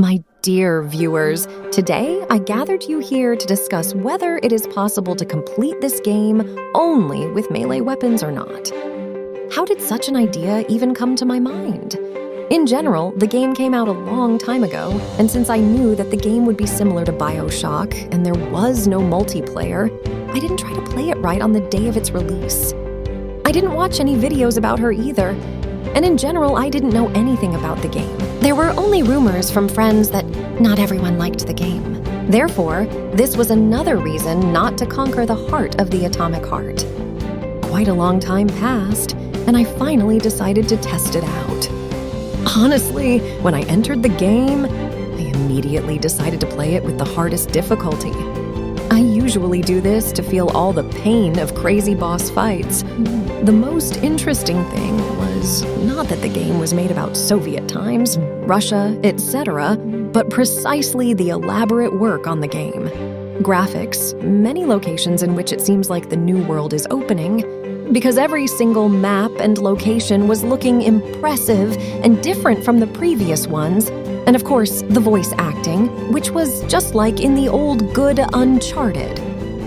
My dear viewers, today I gathered you here to discuss whether it is possible to complete this game only with melee weapons or not. How did such an idea even come to my mind? In general, the game came out a long time ago, and since I knew that the game would be similar to BioShock and there was no multiplayer, I didn't try to play it right on the day of its release. I didn't watch any videos about her either, and in general, I didn't know anything about the game. There were only rumors from friends that not everyone liked the game. Therefore, this was another reason not to conquer the heart of the Atomic Heart. Quite a long time passed, and I finally decided to test it out. Honestly, when I entered the game, I immediately decided to play it with the hardest difficulty. I usually do this to feel all the pain of crazy boss fights. The most interesting thing was not that the game was made about Soviet times, Russia, etc., but precisely the elaborate work on the game. Graphics, many locations in which it seems like the new world is opening, because every single map and location was looking impressive and different from the previous ones, and of course, the voice acting, which was just like in the old good Uncharted.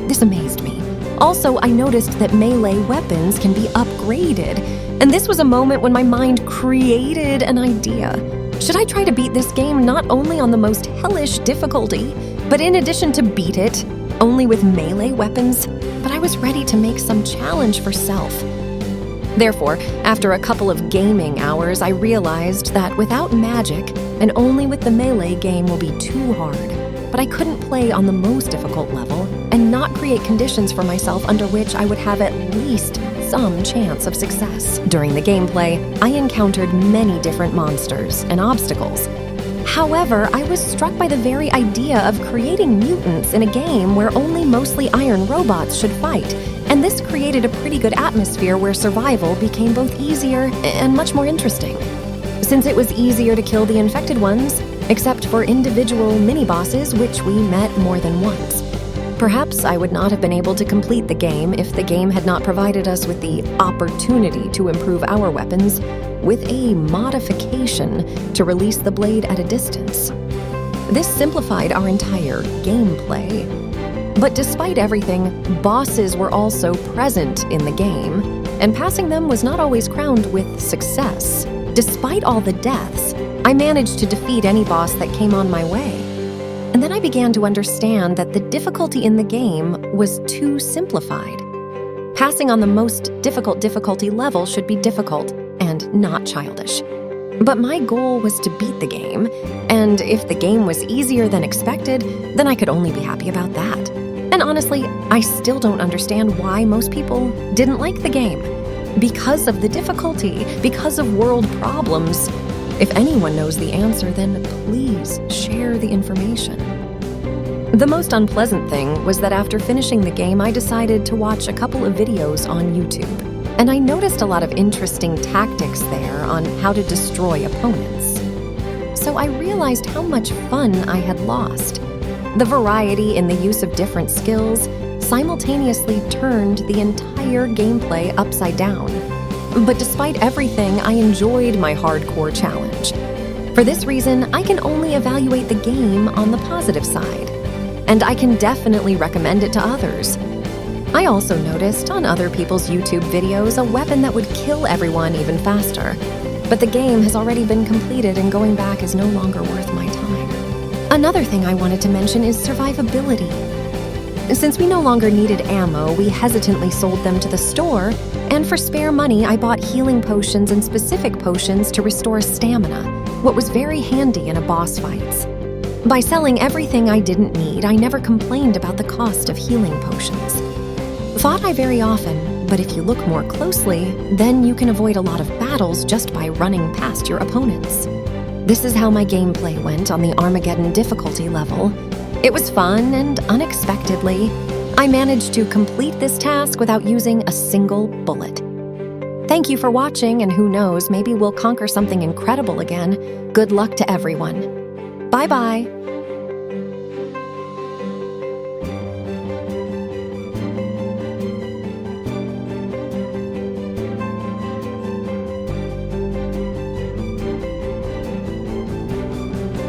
This amazed me. Also, I noticed that melee weapons can be upgraded, and this was a moment when my mind created an idea. Should I try to beat this game not only on the most hellish difficulty, but in addition to beat it, only with melee weapons? But I was ready to make some challenge for self. Therefore, after a couple of gaming hours, I realized that without magic, and only with the melee game will be too hard. But I couldn't play on the most difficult level and not create conditions for myself under which I would have at least some chance of success. During the gameplay, I encountered many different monsters and obstacles. However, I was struck by the very idea of creating mutants in a game where only mostly iron robots should fight, and this created a pretty good atmosphere where survival became both easier and much more interesting. Since it was easier to kill the infected ones, except for individual mini-bosses which we met more than once. Perhaps I would not have been able to complete the game if the game had not provided us with the opportunity to improve our weapons with a modification to release the blade at a distance. This simplified our entire gameplay. But despite everything, bosses were also present in the game, and passing them was not always crowned with success. Despite all the deaths, I managed to defeat any boss that came on my way. And then I began to understand that the difficulty in the game was too simplified. Passing on the most difficult difficulty level should be difficult and not childish. But my goal was to beat the game, and if the game was easier than expected, then I could only be happy about that. And honestly, I still don't understand why most people didn't like the game. Because of the difficulty, because of world problems. If anyone knows the answer, then please share the information. The most unpleasant thing was that after finishing the game, I decided to watch a couple of videos on YouTube. And I noticed a lot of interesting tactics there on how to destroy opponents. So I realized how much fun I had lost. The variety in the use of different skills simultaneously turned the entire gameplay upside down. But despite everything, I enjoyed my hardcore challenge. For this reason, I can only evaluate the game on the positive side, and I can definitely recommend it to others. I also noticed on other people's YouTube videos a weapon that would kill everyone even faster, but the game has already been completed and going back is no longer worth my time. Another thing I wanted to mention is survivability. Since we no longer needed ammo, we hesitantly sold them to the store, and for spare money, I bought healing potions and specific potions to restore stamina, what was very handy in a boss fights. By selling everything I didn't need, I never complained about the cost of healing potions. Thought I very often, but if you look more closely, then you can avoid a lot of battles just by running past your opponents. This is how my gameplay went on the Armageddon difficulty level. It was fun, and unexpectedly, I managed to complete this task without using a single bullet. Thank you for watching, and who knows, maybe we'll conquer something incredible again. Good luck to everyone. Bye-bye.